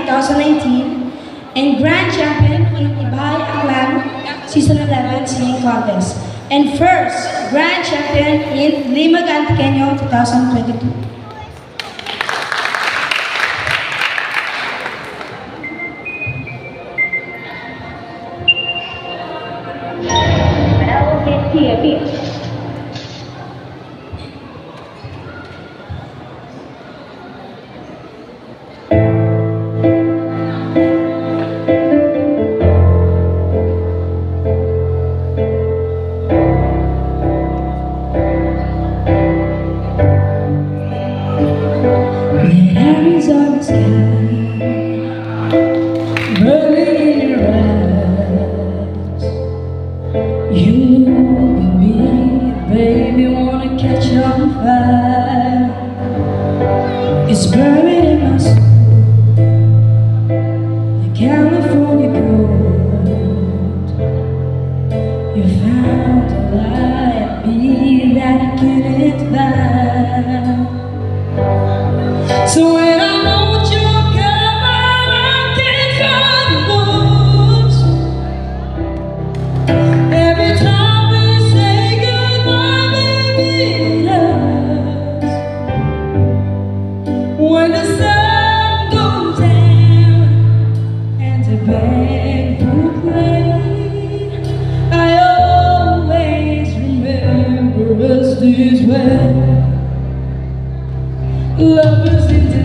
2019 and Grand Champion in Ibay Aklan Season 11 Singing Contest and first Grand Champion in Limag Antiqueño 2022. Arizona sky, burning in your eyes. You and me, baby, wanna catch on fire. It's burning in my soul, the California gold. You found a light in me that I couldn't find. So when I want you come out, I can't find the words. Every time we say goodbye, baby, it hurts. When the sun goes down and the band will play, I always remember us this way. Lovers in the